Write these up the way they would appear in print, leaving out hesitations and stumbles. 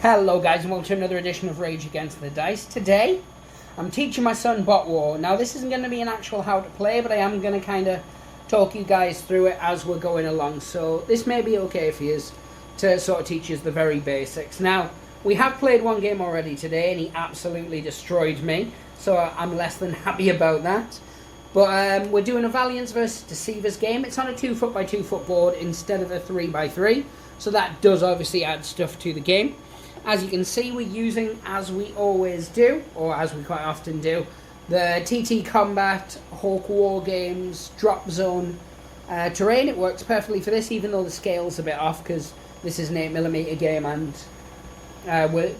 Hello guys and welcome to another edition of Rage Against the Dice. Today I'm teaching my son Bot War. Now this isn't going to be an actual how to play, but I am going to kind of talk you guys through it as we're going along. So this may be okay for you to sort of teach you the very basics. Now we have played one game already today and he absolutely destroyed me. So I'm less than happy about that. But we're doing a Valiants versus Deceivers game. It's on a 2 foot by 2 foot board instead of a 3 by 3. So that does obviously add stuff to the game. As you can see, we're using, as we always do, or as we quite often do, the TT Combat, Hawk War Games, Drop Zone terrain. It works perfectly for this, even though the scale's a bit off, because this is an 8mm game and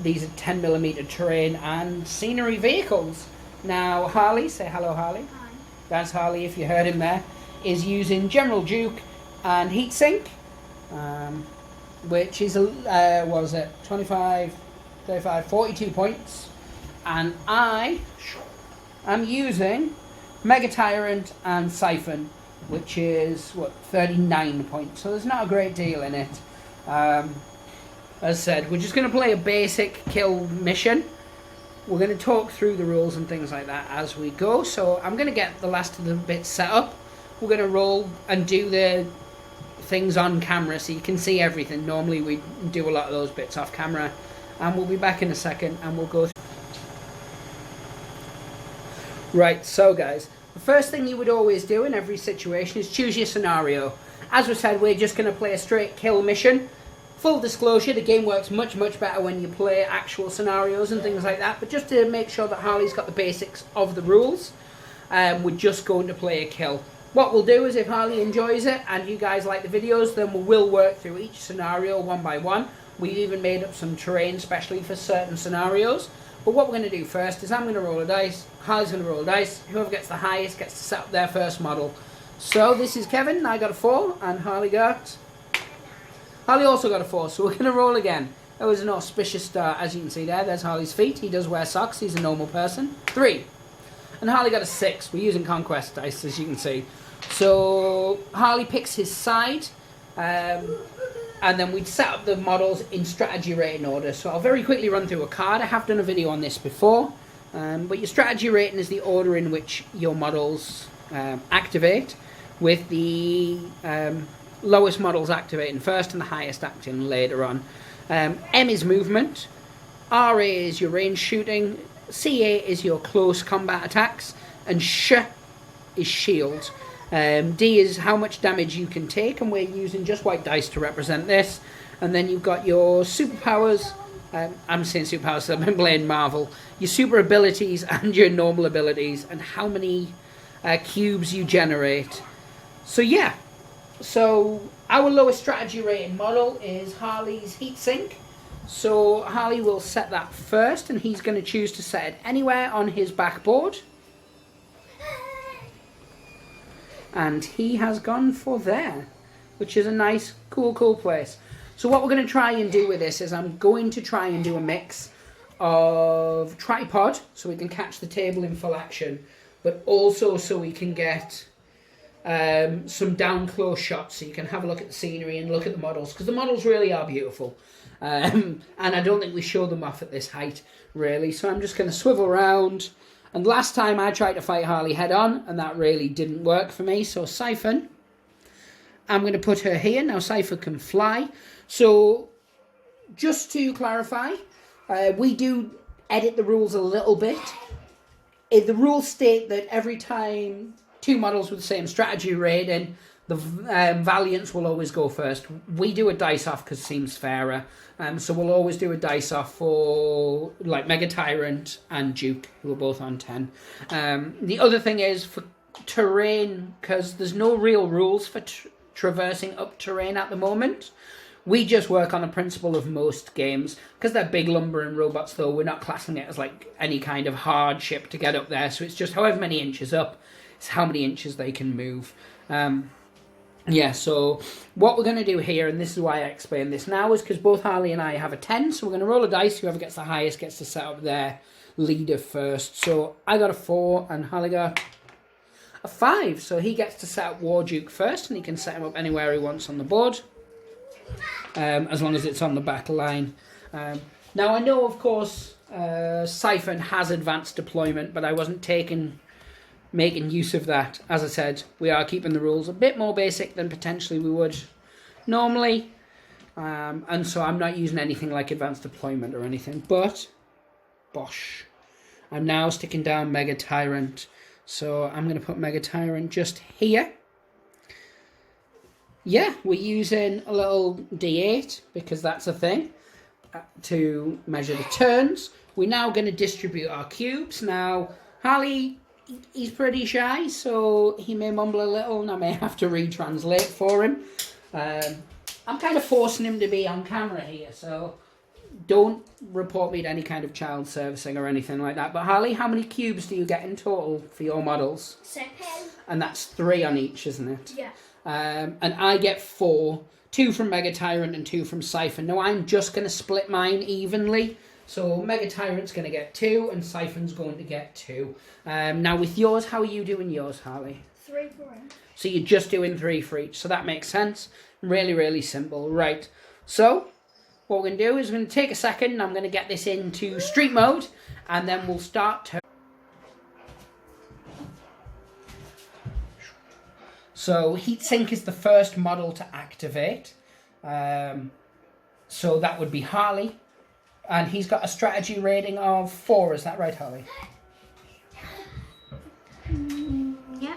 these are 10mm terrain and scenery vehicles. Now, Harley, say hello, Harley. Hi. That's Harley, if you heard him there, is using General Duke and Heatsink. Which is, what was it, 25, 35, 42 points. And I am using Mega Tyrant and Siphon, which is, 39 points. So there's not a great deal in it. As I said, we're just going to play a basic kill mission. We're going to talk through the rules and things like that as we go. So I'm going to get the last of the bits set up. We're going to roll and do the things on camera so you can see everything. Normally we do a lot of those bits off camera, and we'll be back in a second and we'll go through. Right, so guys, the first thing you would always do in every situation is choose your scenario. As we said, we're just going to play a straight kill mission. Full disclosure, the game works much better when you play actual scenarios and things like that, but just to make sure that Harley's got the basics of the rules, we're just going to play a kill. What we'll do is, if Harley enjoys it and you guys like the videos, then we will work through each scenario one by one. We've even made up some terrain specially for certain scenarios. But what we're going to do first is I'm going to roll a dice, Harley's going to roll a dice. Whoever gets the highest gets to set up their first model. So this is Kevin, I got a 4, and Harley also got a 4, so we're going to roll again. That was an auspicious start, as you can see there. There's Harley's feet, he does wear socks, he's a normal person. 3. And Harley got a 6. We're using Conquest dice, as you can see. So Harley picks his side, and then we'd set up the models in strategy rating order. So I'll very quickly run through a card. I have done a video on this before, but your strategy rating is the order in which your models activate, with the lowest models activating first and the highest acting later on. M is movement, RA is your range shooting, CA is your close combat attacks, and SH is shield. D is how much damage you can take, and we're using just white dice to represent this. And then you've got your superpowers. I'm saying superpowers, so I've been playing Marvel. Your super abilities and your normal abilities, and how many cubes you generate. So yeah, so our lowest strategy rating model is Harley's Heatsink. So Harley will set that first, and he's going to choose to set it anywhere on his backboard. And he has gone for there, which is a nice, cool place. So what we're going to try and do with this is I'm going to try and do a mix of tripod, so we can catch the table in full action, but also so we can get some down close shots, so you can have a look at the scenery and look at the models, because the models really are beautiful. And I don't think we show them off at this height, really. So I'm just going to swivel around. And last time I tried to fight Harley head on, and that really didn't work for me. So Siphon, I'm going to put her here. Now Siphon can fly. So just to clarify, we do edit the rules a little bit. The rules state that every time 2 models with the same strategy rating, the Valiants will always go first. We do a dice off because it seems fairer. So we'll always do a dice off for like Mega Tyrant and Duke, who are both on 10. The other thing is for terrain, because there's no real rules for traversing up terrain at the moment. We just work on the principle of most games. Because they're big lumbering robots, though, we're not classing it as like any kind of hardship to get up there. So it's just however many inches up, it's how many inches they can move. Yeah, so what we're going to do here, and this is why I explain this now, is because both Harley and I have a 10, so we're going to roll a dice. Whoever gets the highest gets to set up their leader first. So I got a 4, and Harley got a 5, so he gets to set up War Duke first, and he can set him up anywhere he wants on the board. as long as it's on the back line. Now, I know, of course, Siphon has advanced deployment, but I wasn't making use of that. As I said, we are keeping the rules a bit more basic than potentially we would normally. And so I'm not using anything like advanced deployment or anything. But, bosh. I'm now sticking down Mega Tyrant. So I'm going to put Mega Tyrant just here. Yeah, we're using a little D8 because that's a thing to measure the turns. We're now going to distribute our cubes. Now, Harley, he's pretty shy, so he may mumble a little and I may have to retranslate for him. I'm kind of forcing him to be on camera here, so don't report me to any kind of child servicing or anything like that. But Harley, how many cubes do you get in total for your models? 6. And that's 3 on each, isn't it? Yeah. And I get 4, 2 from Mega Tyrant and 2 from Siphon. Now I'm just going to split mine evenly. So Mega Tyrant's going to get 2 and Siphon's going to get 2. Now with yours, how are you doing yours, Harley? 3 for him. So you're just doing 3 for each. So that makes sense. Really, really simple. Right. So what we're going to do is we're going to take a second and I'm going to get this into street mode and then we'll start to... So Heatsink is the first model to activate. So that would be Harley. And he's got a strategy rating of 4. Is that right, Harley? Yeah.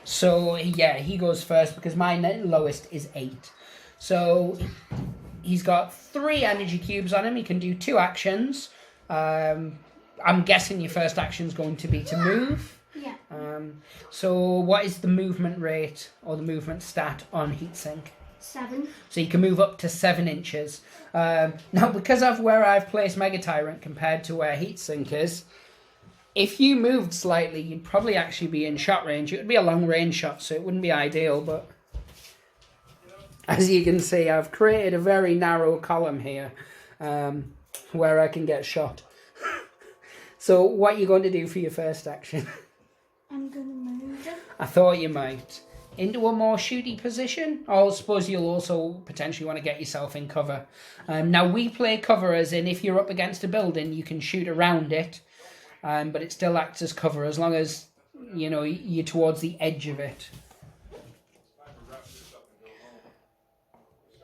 So, yeah, he goes first because my lowest is 8. So he's got 3 energy cubes on him. He can do 2 actions. I'm guessing your first action is going to be to move. Yeah. So what is the movement rate or the movement stat on Heatsink? 7. So you can move up to 7 inches. Now, because of where I've placed Mega Tyrant compared to where Heatsink is, if you moved slightly, you'd probably actually be in shot range. It would be a long range shot, so it wouldn't be ideal, but as you can see, I've created a very narrow column here where I can get shot. So what are you going to do for your first action? I'm going to move him. I thought you might. Into a more shooty position. I suppose you'll also potentially want to get yourself in cover. Now, we play cover as in if you're up against a building, you can shoot around it. But it still acts as cover as long as, you know, you're towards the edge of it.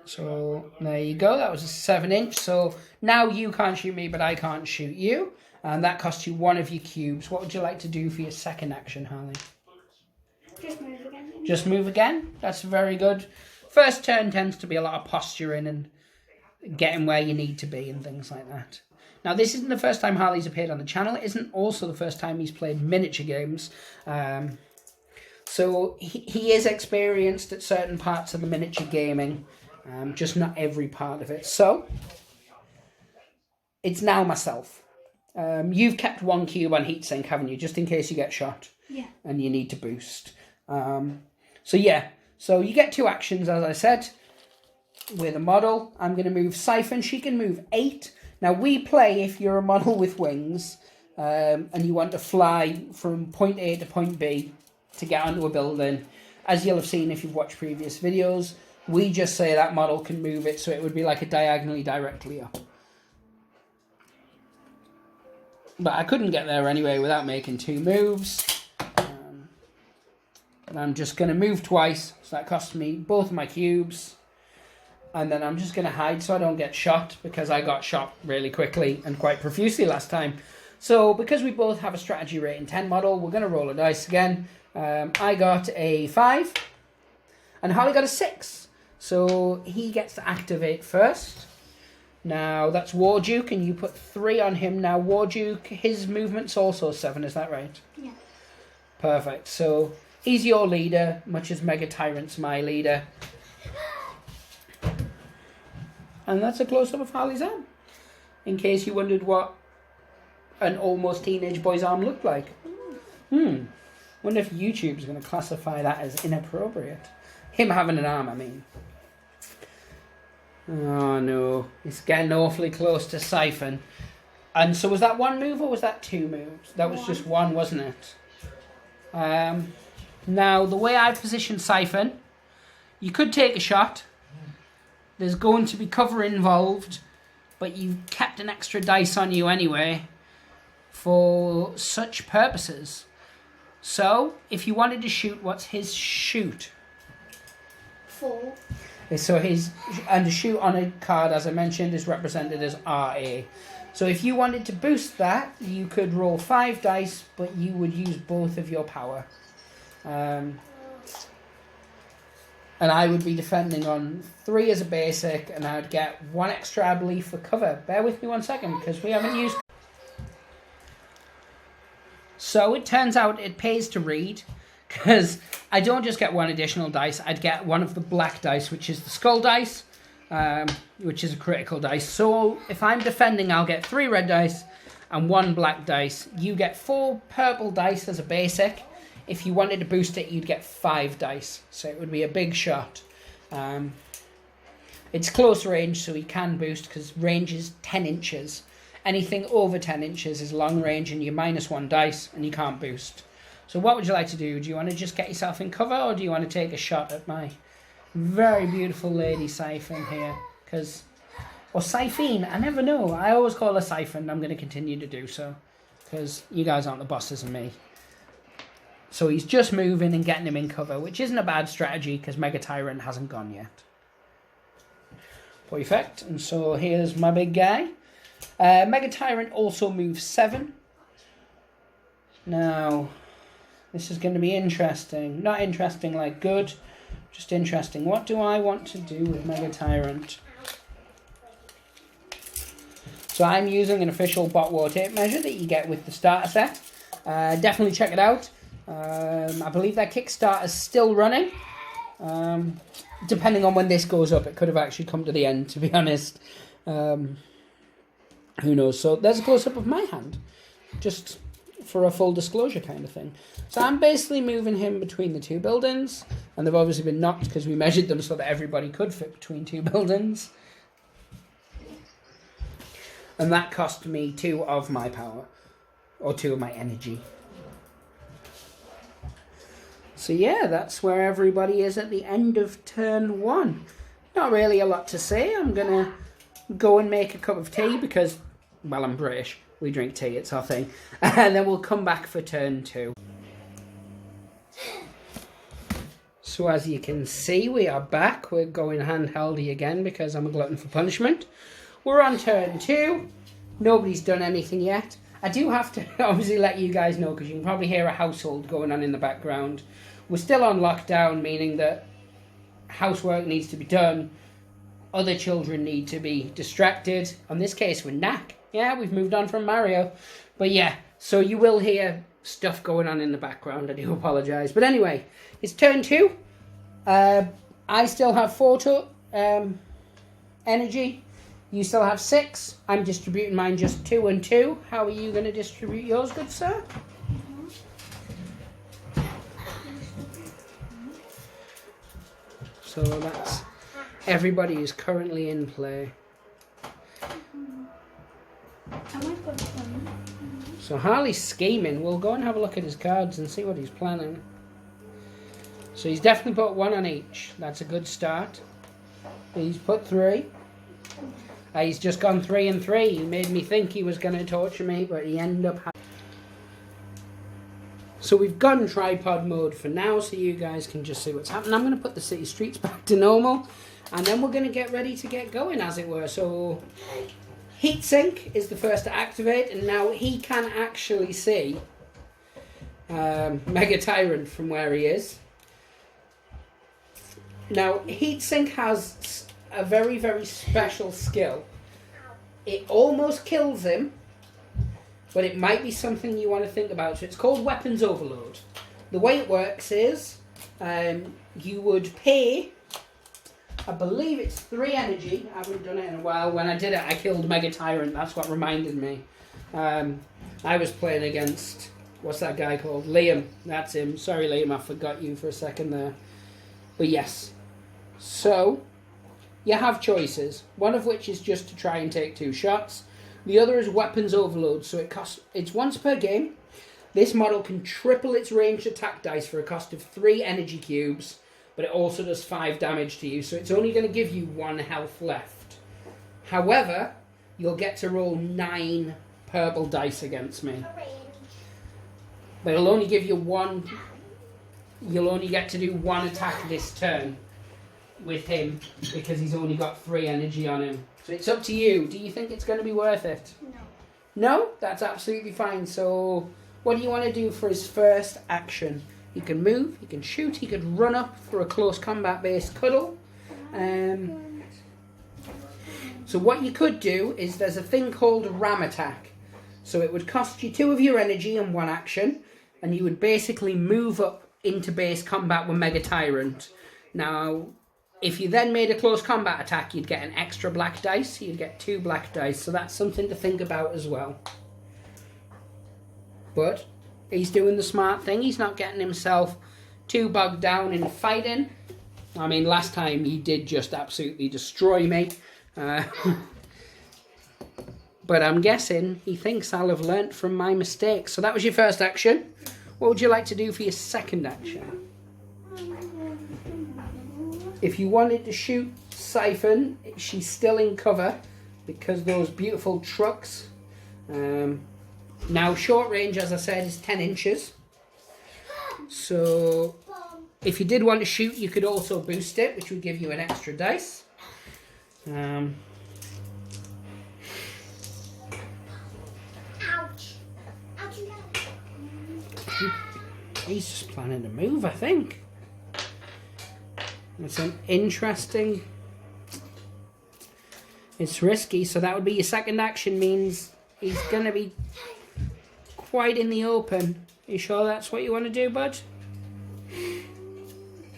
So, there you go. That was a 7-inch. So, now you can't shoot me, but I can't shoot you. And that costs you 1 of your cubes. What would you like to do for your second action, Harley? Just move again. Just move again? That's very good. First turn tends to be a lot of posturing and getting where you need to be and things like that. Now, this isn't the first time Harley's appeared on the channel. It isn't also the first time he's played miniature games. So he is experienced at certain parts of the miniature gaming, just not every part of it. So, it's now myself. You've kept 1 cube on Heatsink, haven't you? Just in case you get shot. Yeah. And you need to boost. So you get 2 actions, as I said, with a model. I'm going to move Siphon. She can move 8. Now, we play if you're a model with wings and you want to fly from point A to point B to get onto a building. As you'll have seen if you've watched previous videos, we just say that model can move it, so it would be like a diagonally directly up. But I couldn't get there anyway without making 2 moves. And I'm just going to move twice, so that costs me both of my cubes. And then I'm just going to hide so I don't get shot, because I got shot really quickly and quite profusely last time. So because we both have a strategy rating 10 model, we're going to roll a dice again. I got a 5 and Harley got a 6. So he gets to activate first. Now that's Warduke, and you put 3 on him. Now Warduke, his movement's also 7, is that right? Yeah. Perfect. So he's your leader, much as Mega Tyrant's my leader. And that's a close-up of Harley's arm, in case you wondered what an almost teenage boy's arm looked like. Wonder if YouTube's going to classify that as inappropriate. Him having an arm, I mean. Oh no, it's getting awfully close to Siphon. And so was that 1 move or was that 2 moves? That was just 1, wasn't it? Now, the way I position Siphon, you could take a shot. There's going to be cover involved. but you kept an extra dice on you anyway for such purposes. So, if you wanted to shoot, what's his shoot? 4. So and the shoot on a card, as I mentioned, is represented as RA. So if you wanted to boost that, you could roll 5 dice, but you would use both of your power. And I would be defending on 3 as a basic, and I would get 1 extra, I believe, for cover. Bear with me 1 second, because we haven't used... So it turns out it pays to read, because I don't just get 1 additional dice, I'd get 1 of the black dice, which is the skull dice, which is a critical dice. So if I'm defending, I'll get 3 red dice and 1 black dice. You get 4 purple dice as a basic. If you wanted to boost it, you'd get 5 dice. So it would be a big shot. It's close range, so he can boost, because range is 10 inches. Anything over 10 inches is long range, and you're -1 dice, and you can't boost. So what would you like to do? Do you want to just get yourself in cover, or do you want to take a shot at my very beautiful lady Siphon here? Or Siphine, I never know. I always call her Siphon, and I'm going to continue to do so, because you guys aren't the bosses of me. So he's just moving and getting him in cover, which isn't a bad strategy, because Mega Tyrant hasn't gone yet. Perfect. And so here's my big guy. Mega Tyrant also moves 7. Now... this is going to be interesting. Not interesting like good, just interesting. What do I want to do with Mega Tyrant? So I'm using an official bot war tape measure that you get with the starter set. Definitely check it out. I believe that Kickstarter is still running. Depending on when this goes up, it could have actually come to the end, to be honest. Who knows? So there's a close-up of my hand. Just... for a full disclosure kind of thing. So I'm basically moving him between the 2 buildings, and they've obviously been knocked because we measured them so that everybody could fit between 2 buildings. And that cost me 2 of my power, or 2 of my energy. So yeah, that's where everybody is at the end of turn 1. Not really a lot to say. I'm going to go and make a cup of tea because, well, I'm British. We drink tea, it's our thing. And then we'll come back for turn 2. So as you can see, we are back. We're going handheldy again because I'm a glutton for punishment. We're on turn 2. Nobody's done anything yet. I do have to obviously let you guys know, because you can probably hear a household going on in the background. We're still on lockdown, meaning that housework needs to be done. Other children need to be distracted. In this case, we're Knack. Yeah, we've moved on from Mario. But yeah, so you will hear stuff going on in the background. I do apologise. But anyway, it's turn 2. I still have 4 energy. You still have 6. I'm distributing mine just 2 and 2. How are you going to distribute yours, good sir? So that's everybody who's currently in play. So Harley's scheming. We'll go and have a look at his cards and see what he's planning. So he's definitely put 1 on each. That's a good start. He's put 3. He's just gone 3 and 3. He made me think he was going to torture me, but he ended up... So we've gone tripod mode for now, so you guys can just see what's happening. I'm going to put the city streets back to normal, and then we're going to get ready to get going, as it were. So... Heatsink is the first to activate, and now he can actually see Mega Tyrant from where he is. Now, Heatsink has a very, very special skill. It almost kills him, but it might be something you want to think about. So it's called Weapons Overload. The way it works is you would pay... I believe it's 3 energy. I haven't done it in a while. When I did it, I killed Mega Tyrant. That's what reminded me. I was playing against... what's that guy called? Liam. That's him. Sorry, Liam. I forgot you for a second there. But yes. So, you have choices. One of which is just to try and take 2 shots. The other is Weapons Overload. So it's once per game. This model can triple its ranged attack dice for a cost of 3 energy cubes. But it also does 5 damage to you, so it's only going to give you 1 health left. However, you'll get to roll 9 purple dice against me. But it'll only give you one. You'll only get to do one attack this turn with him because he's only got 3 energy on him. So it's up to you. Do you think it's going to be worth it? No. No? That's absolutely fine. So what do you want to do for his first action? He can move, he can shoot, he could run up for a close combat based cuddle. So what you could do is there's a thing called a ram attack. So it would cost you 2 of your energy in 1 action, and you would basically move up into base combat with Mega Tyrant. Now, if you then made a close combat attack, you'd get an extra black dice. You'd get 2 black dice, so that's something to think about as well. But he's doing the smart thing. He's not getting himself too bogged down in fighting. I mean, last time he did just absolutely destroy me. But I'm guessing he thinks I'll have learnt from my mistakes. So that was your first action. What would you like to do for your second action? If you wanted to shoot Siphon, she's still in cover because those beautiful trucks. Now short range, as I said, is 10 inches. So if you did want to shoot, you could also boost it, which would give you an extra dice. Ouch. Ouch. He's just planning to move, I think. It's an interesting... It's risky, so that would be your second action, means he's going to be quite in the open. Are you sure that's what you want to do, bud?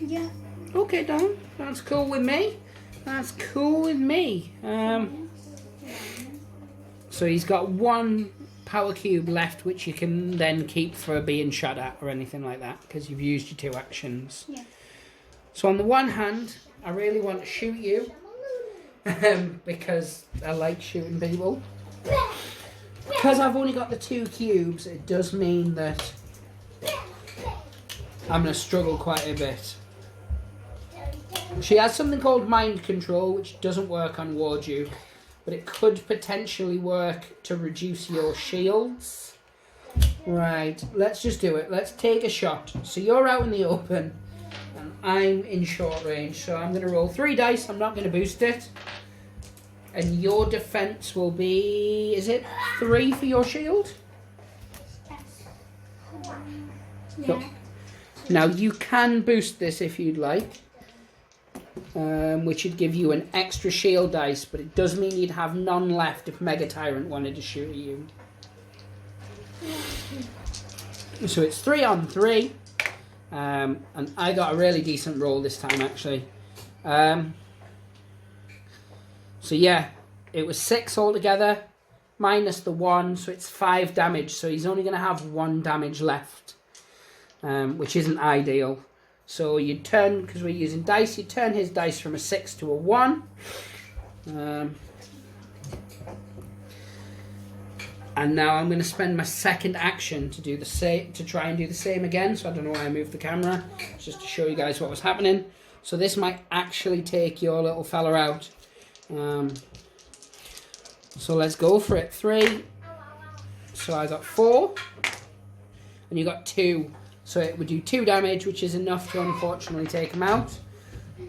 Yeah. Okay, Don. That's cool with me. That's cool with me. So he's got 1 power cube left, which you can then keep for being shot at or anything like that, because you've used your 2 actions. Yeah. So on the one hand, I really want to shoot you, because I like shooting people. Because I've only got the 2 cubes, it does mean that I'm going to struggle quite a bit. She has something called mind control, which doesn't work on Warduke, but it could potentially work to reduce your shields. Right, let's just do it. Let's take a shot. So you're out in the open, and I'm in short range. So I'm going to roll 3 dice. I'm not going to boost it. And your defense will be, is it 3 for your shield? Yeah. No. Now you can boost this if you'd like, which would give you an extra shield dice, but it does mean you'd have none left if Mega Tyrant wanted to shoot at you. So it's 3 on 3, and I got a really decent roll this time actually. So yeah, it was 6 altogether, minus the 1, so it's 5 damage. So he's only going to have 1 damage left, which isn't ideal. So you'd turn, because we're using dice, you'd turn his dice from a 6 to a 1. And now I'm going to spend my second action to do the same, to try and do the same again. So I don't know why I moved the camera, just to show you guys what was happening. So this might actually take your little fella out. So let's go for it. 3. So I got 4, and you got 2. So it would do 2 damage, which is enough to unfortunately take him out.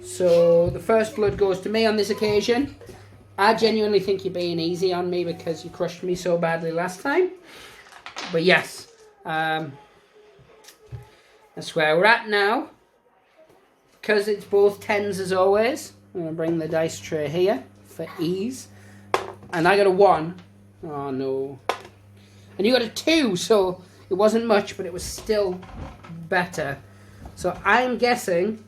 So the first blood goes to me on this occasion. I genuinely think you're being easy on me because you crushed me so badly last time. But yes, that's where we're at now. Because it's both 10s as always, I'm going to bring the dice tray here for ease. And I got a 1. Oh no. And you got a 2, so it wasn't much, but it was still better. So I'm guessing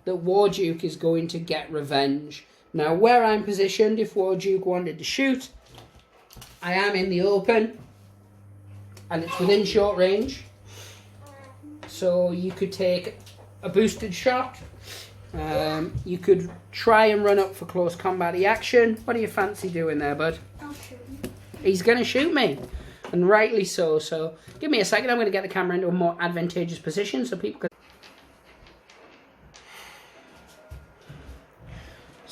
that Warduke is going to get revenge. Now, where I'm positioned, if Warduke wanted to shoot, I am in the open, and it's within short range. So you could take a boosted shot. You could try and run up for close combat action. What do you fancy doing there, bud? I'll shoot. He's going to shoot me, and rightly so. So give me a second. I'm going to get the camera into a more advantageous position so people can...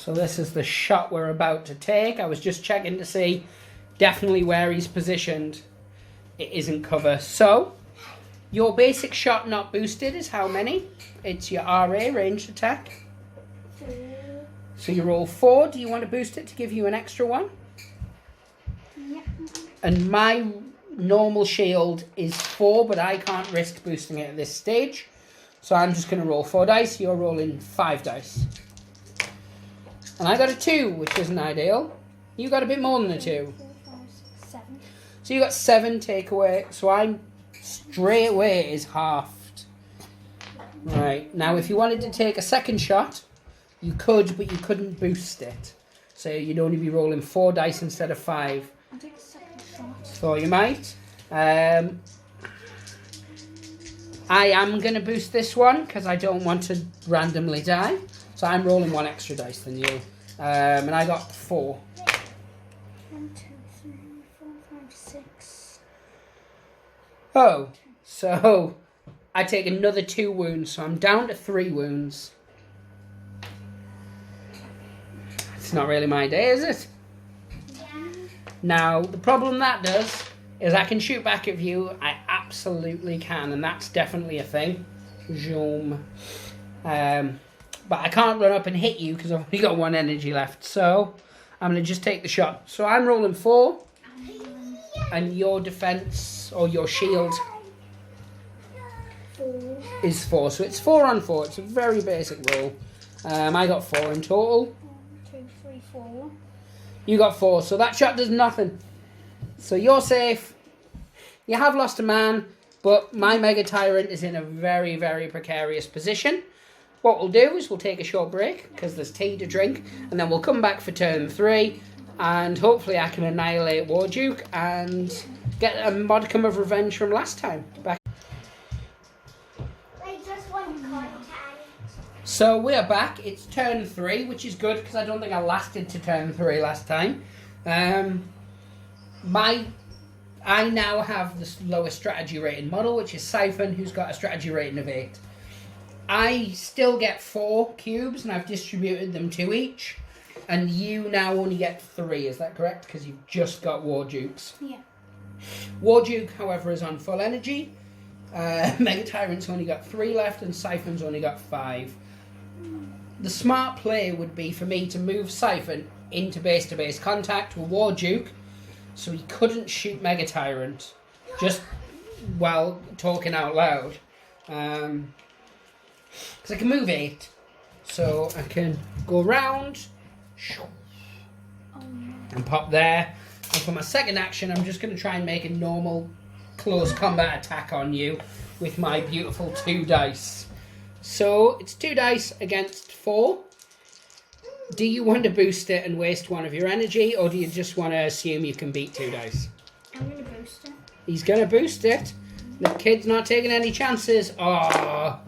So this is the shot we're about to take. I was just checking to see definitely where he's positioned. It isn't cover. So your basic shot not boosted is how many? It's your RA, ranged attack. 4. So you roll 4. Do you want to boost it to give you an extra one? Yeah. And my normal shield is 4, but I can't risk boosting it at this stage. So I'm just going to roll 4 dice. You're rolling 5 dice. And I got a 2, which isn't ideal. You got a bit more than a 2. 4, 5, 6, 7. So you got 7 takeaway. So I'm straight away is halved. Right. Now, if you wanted to take a second shot, you could, but you couldn't boost it. So you'd only be rolling 4 dice instead of 5. I'll take a second shot. Thought you might. I am going to boost this one because I don't want to randomly die. So I'm rolling 1 extra dice than you. And I got 4. 1, 2, 3, 4, 5, 6. Oh, so I take another 2 wounds. So I'm down to 3 wounds. It's not really my day, is it? Yeah. Now, the problem that does is I can shoot back at you. I absolutely can, and that's definitely a thing. Zoom. But I can't run up and hit you because I've only got 1 energy left. So I'm going to just take the shot. So I'm rolling 4, and your defense or your shield 4. is 4. So it's 4 on 4. It's a very basic roll. I got 4 in total. 1, 2, 3, 4. You got 4, so that shot does nothing. So you're safe. You have lost a man, but my Mega Tyrant is in a very, very precarious position. What we'll do is we'll take a short break, because there's tea to drink, and then we'll come back for turn 3, and hopefully I can annihilate Warduke and get a modicum of revenge from last time. Back. Wait, just 1 contact. So we're back. It's turn 3, which is good because I don't think I lasted to turn 3 last time. I now have the lowest strategy rating model, which is Siphon, who's got a strategy rating of 8. I still get 4 cubes, and I've distributed them 2 each. And you now only get 3, is that correct? Because you've just got Wardukes. Yeah. Warduke, however, is on full energy. Mega Tyrant's only got 3 left, and Siphon's only got 5. The smart play would be for me to move Siphon into base-to-base contact with Warduke, so he couldn't shoot Mega Tyrant, just while talking out loud. Because I can move 8, so I can go round and pop there. And for my second action, I'm just going to try and make a normal close combat attack on you with my beautiful 2 dice. So it's 2 dice against 4. Do you want to boost it and waste 1 of your energy, or do you just want to assume you can beat 2 dice? I'm going to boost it. He's going to boost it. The kid's not taking any chances. Oh,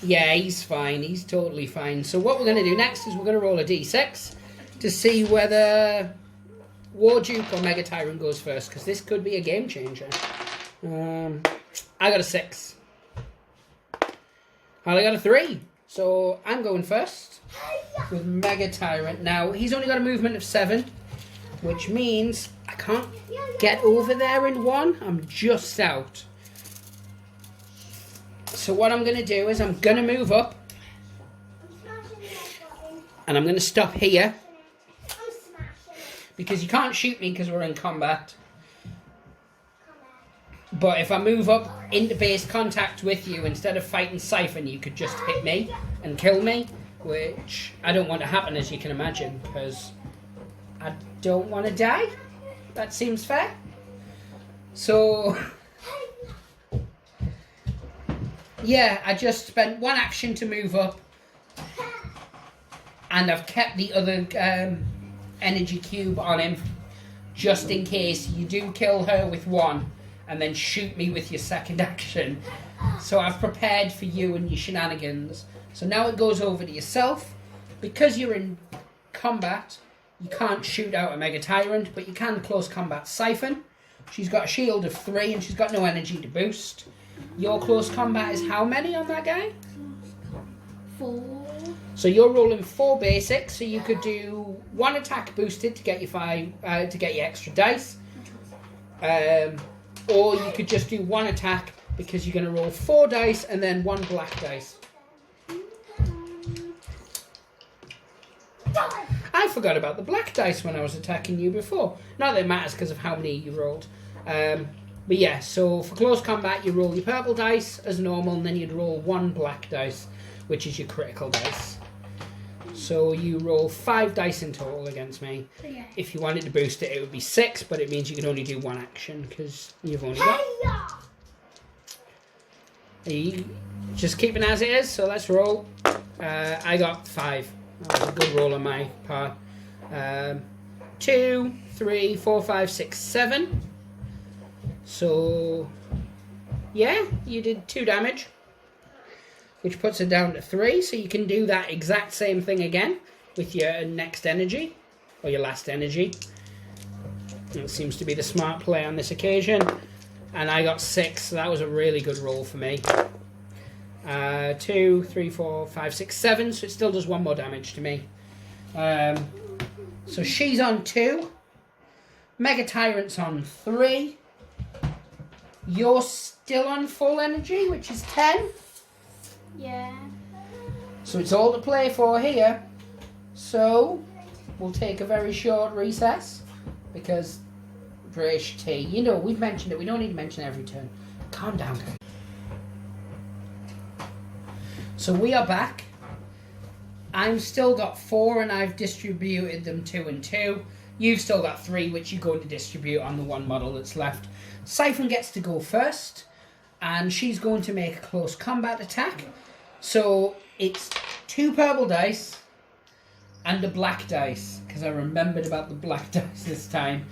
yeah, he's fine. He's totally fine. So what we're going to do next is we're going to roll a d6 to see whether Warduke or Mega Tyrant goes first, because this could be a game changer. I got a 6. I got a 3. So I'm going first with Mega Tyrant. Now, he's only got a movement of 7, which means I can't get over there in 1. I'm just out. So what I'm going to do is I'm going to move up, and I'm going to stop here, because you can't shoot me because we're in combat. But if I move up into base contact with you, instead of fighting Siphon, you could just hit me and kill me, which I don't want to happen, as you can imagine, because I don't want to die. That seems fair. So, yeah, I just spent 1 action to move up, and I've kept the other energy cube on him, just in case you do kill her with 1. And then shoot me with your second action. So I've prepared for you and your shenanigans. So now it goes over to yourself. Because you're in combat, you can't shoot out a Mega Tyrant, but you can close combat Siphon. She's got a shield of 3 and she's got no energy to boost. Your close combat is how many on that guy? 4. So you're rolling 4 basic, so you could do 1 attack boosted to get you extra dice, or you could just do 1 attack because you're going to roll 4 dice and then 1 black dice. I forgot about the black dice when I was attacking you before. Not that it matters because of how many you rolled. But yeah, so for close combat, you roll your purple dice as normal, and then you'd roll 1 black dice, which is your critical dice. So you roll 5 dice in total against me. Yeah. If you wanted to boost it, it would be 6, but it means you can only do 1 action because you've only got. Are you just keeping as it is? So let's roll. I got 5. That was a good roll on my part. 2, 3, 4, 5, 6, 7. So yeah, you did 2 damage, which puts it down to 3. So you can do that exact same thing again with your next energy or your last energy. It seems to be the smart play on this occasion. And I got 6, so that was a really good roll for me. 2, 3, 4, 5, 6, 7, so it still does 1 more damage to me. So she's on 2. Mega Tyrant's on 3. You're still on full energy, which is 10. Yeah. So it's all to play for here. So we'll take a very short recess because British tea. You know, we've mentioned it. We don't need to mention every turn. Calm down. So we are back. I've still got 4 and I've distributed them 2 and 2. You've still got 3, which you're going to distribute on the 1 model that's left. Siphon gets to go first, and she's going to make a close combat attack. So it's 2 purple dice and a black dice, because I remembered about the black dice this time.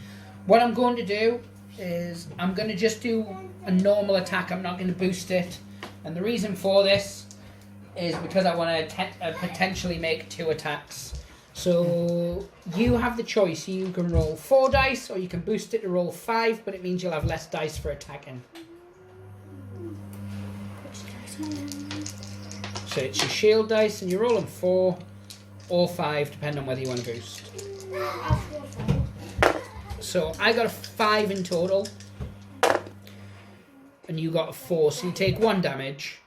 What I'm going to do is I'm going to just do a normal attack. I'm not going to boost it. And the reason for this is because I want to potentially make 2 attacks. So you have the choice. You can roll 4 dice, or you can boost it to roll 5, but it means you'll have less dice for attacking. So it's your shield dice, and you're rolling 4 or 5, depending on whether you want to boost. So I got a 5 in total, and you got a 4, so you take 1 damage.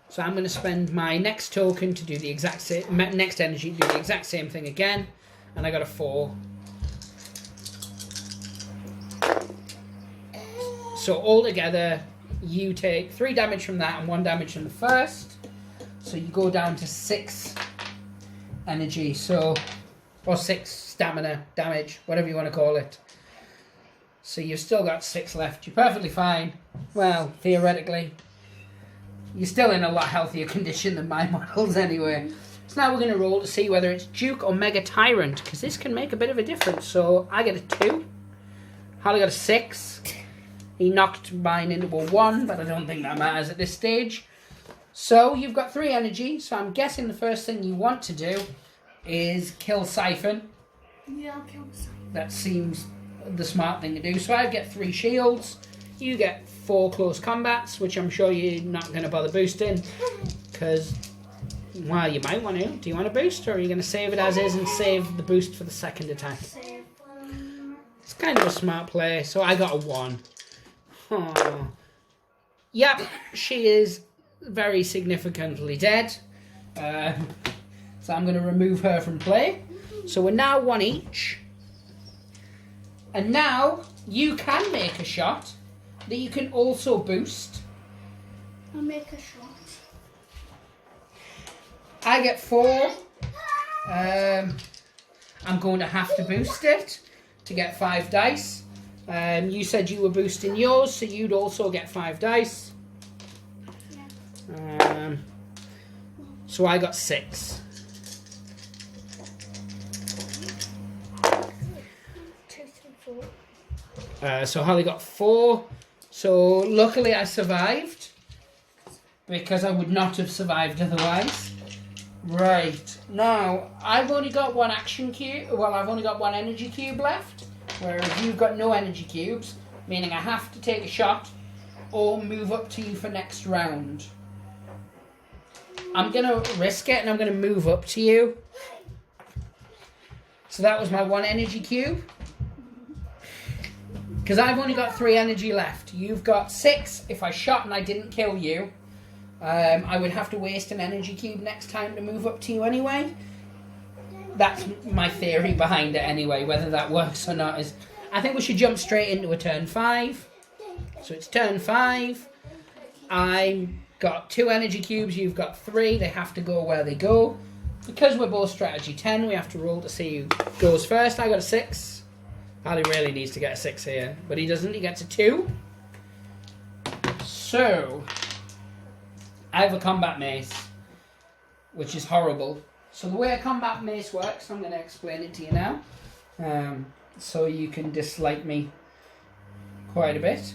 So I'm going to spend my next token to do the exact same, next energy to do the exact same thing again, and I got a 4. So altogether, you take 3 damage from that and 1 damage from the first. So you go down to 6 energy, or 6 stamina damage, whatever you want to call it. So you've still got 6 left. You're perfectly fine. Well, theoretically. You're still in a lot healthier condition than my models anyway. So now we're going to roll to see whether it's Duke or Mega Tyrant, because this can make a bit of a difference. So I get a 2. Harley got a 6. He knocked mine into a 1, but I don't think that matters at this stage. So you've got 3 energy, so I'm guessing the first thing you want to do is kill Siphon. Yeah, I'll kill Siphon. That seems the smart thing to do. So I get 3 shields. You get 4 close combats, which I'm sure you're not going to bother boosting, because, well, you might want to. Do you want to boost, or are you going to save it as is and save the boost for the second attack? It's kind of a smart play. So I got a 1. Oh. Yep, she is very significantly dead. So I'm going to remove her from play. So we're now 1 each. And now you can make a shot that you can also boost. I'll make a shot. I get 4. I'm going to have to boost it to get 5 dice. You said you were boosting yours, so you'd also get 5 dice. Yeah. So I got 6. 2, 3, 4. So Holly got 4. So luckily I survived, because I would not have survived otherwise. Right, now I've only got 1 action cube, well, I've only got 1 energy cube left, whereas you've got no energy cubes, meaning I have to take a shot or move up to you for next round. I'm going to risk it and I'm going to move up to you. So that was my 1 energy cube. Because I've only got 3 energy left. You've got 6. If I shot and I didn't kill you, I would have to waste an energy cube next time to move up to you anyway. That's my theory behind it anyway. Whether that works or not is... I think we should jump straight into a turn 5. So it's turn 5. I've got 2 energy cubes. You've got 3. They have to go where they go. Because we're both strategy 10, we have to roll to see who goes first. I got a 6. Ali really needs to get a 6 here. But he doesn't. He gets a 2. So... I have a combat mace, which is horrible. So the way a combat mace works, I'm going to explain it to you now, so you can dislike me quite a bit.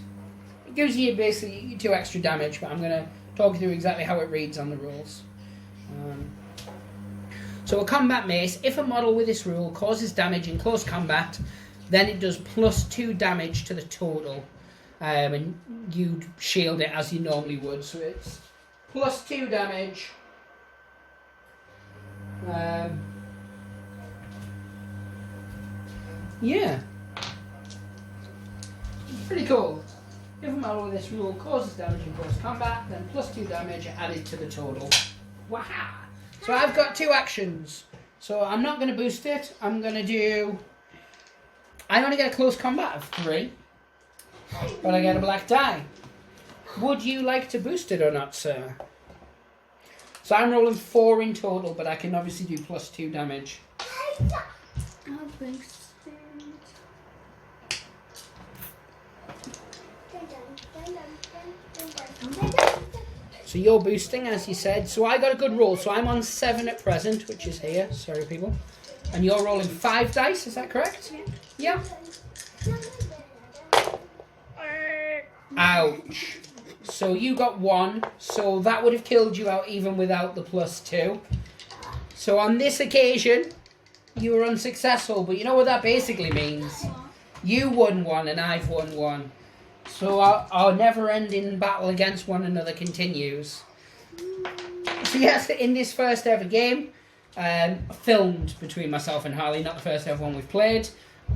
It gives you basically 2 extra damage, but I'm going to talk you through exactly how it reads on the rules. So a combat mace, if a model with this rule causes damage in close combat, then it does +2 damage to the total, and you shield it as you normally would, so it's +2 damage. Yeah. Pretty cool. If a model with this rule causes damage in close combat, then +2 damage added to the total. Wow. So I've got 2 actions. So I'm not going to boost it. I'm going to do... I only get a close combat of 3. But I get a black die. Would you like to boost it or not, sir? So I'm rolling 4 in total, but I can obviously do +2 damage. I'll boost it. So you're boosting, as you said. So I got a good roll. So I'm on 7 at present, which is here. Sorry, people. And you're rolling 5 dice, is that correct? Yeah. Ouch. So you got 1, so that would have killed you out even without the +2. So on this occasion, you were unsuccessful, but you know what that basically means? You won 1 and I've won 1. So our never-ending battle against one another continues. So yes, in this first ever game, filmed between myself and Harley, not the first ever one we've played,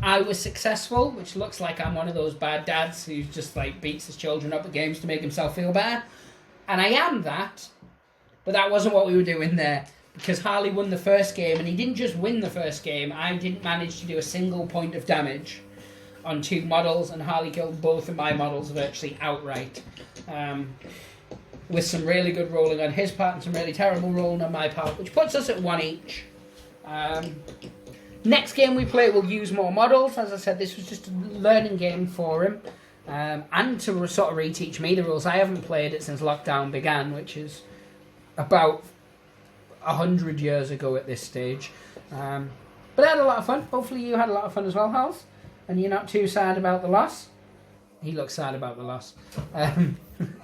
I was successful, which looks like I'm one of those bad dads who just like beats his children up at games to make himself feel better. And I am that, but that wasn't what we were doing there. Because Harley won the first game, and he didn't just win the first game, I didn't manage to do a single point of damage on 2 models, and Harley killed both of my models virtually outright. With some really good rolling on his part and some really terrible rolling on my part, which puts us at 1 each. Next game we play, we'll use more models. As I said, this was just a learning game for him. And to sort of reteach me the rules. I haven't played it since lockdown began, which is about 100 years ago at this stage. But I had a lot of fun. Hopefully you had a lot of fun as well, Hals. And you're not too sad about the loss. He looks sad about the loss.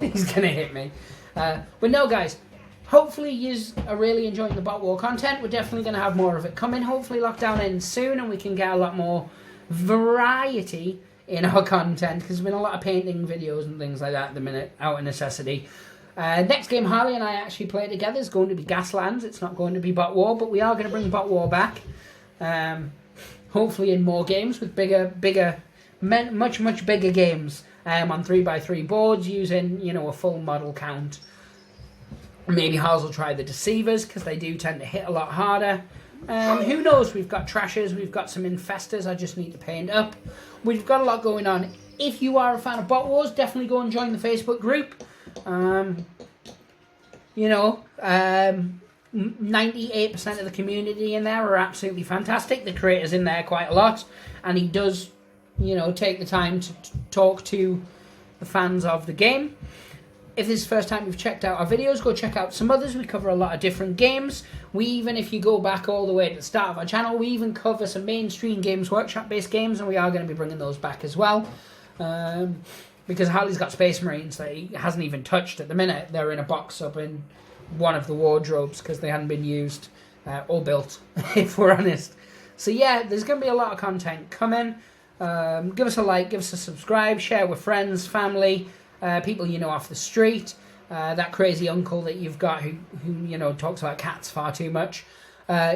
He's going to hit me. But no, guys. Hopefully you are really enjoying the bot war content. We're definitely going to have more of it coming. Hopefully lockdown ends soon and we can get a lot more variety in our content, because there's been a lot of painting videos and things like that at the minute, out of necessity. Next game Harley and I actually play together is going to be Gaslands. It's not going to be bot war, but we are going to bring bot war back. Hopefully in more games with much bigger games on 3x3 boards using, a full model count. Maybe Hals will try the Deceivers, because they do tend to hit a lot harder. Who knows? We've got Trashers, we've got some Infestors, I just need to paint up. We've got a lot going on. If you are a fan of Bot Wars, definitely go and join the Facebook group. 98% of the community in there are absolutely fantastic. The creator's in there quite a lot, and he does, take the time to talk to the fans of the game. If this is the first time you've checked out our videos, go check out some others. We cover a lot of different games. If you go back all the way to the start of our channel, we even cover some mainstream Games Workshop-based games, and we are going to be bringing those back as well. Because Harley's got Space Marines that he hasn't even touched at the minute. They're in a box up in one of the wardrobes because they hadn't been used or built, if we're honest. So yeah, there's going to be a lot of content coming. Give us a like, give us a subscribe, share with friends, family, people you know off the street. that crazy uncle that you've got who you know talks about cats far too much.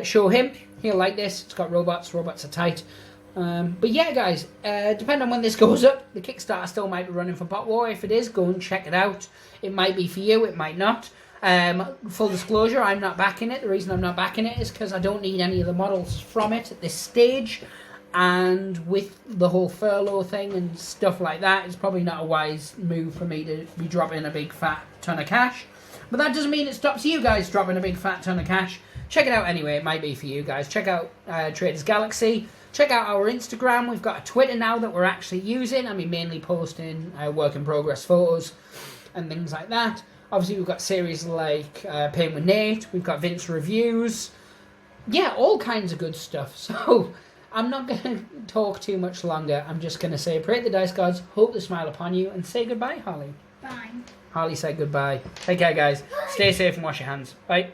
Show him. He'll like this. It's got robots. Robots are tight. But yeah, guys, depending on when this goes up, the Kickstarter still might be running for Pot War. If it is, go and check it out. It might be for you. It might not. Full disclosure, I'm not backing it. The reason I'm not backing it is because I don't need any of the models from it at this stage. And with the whole furlough thing and stuff like that, it's probably not a wise move for me to be dropping a big fat ton of cash. But that doesn't mean it stops you guys dropping a big fat ton of cash. Check it out anyway. It might be for you guys. Check out Traders Galaxy. Check out our Instagram. We've got a Twitter now that we're actually using. I mean, mainly posting work in progress photos and things like that. Obviously, we've got series like Paint with Nate. We've got Vince reviews. Yeah, all kinds of good stuff. So I'm not going to talk too much longer. I'm just going to say, pray the dice gods, hope they smile upon you, and say goodbye, Holly. Bye. Holly said goodbye. Take care, guys. Stay safe and wash your hands. Bye.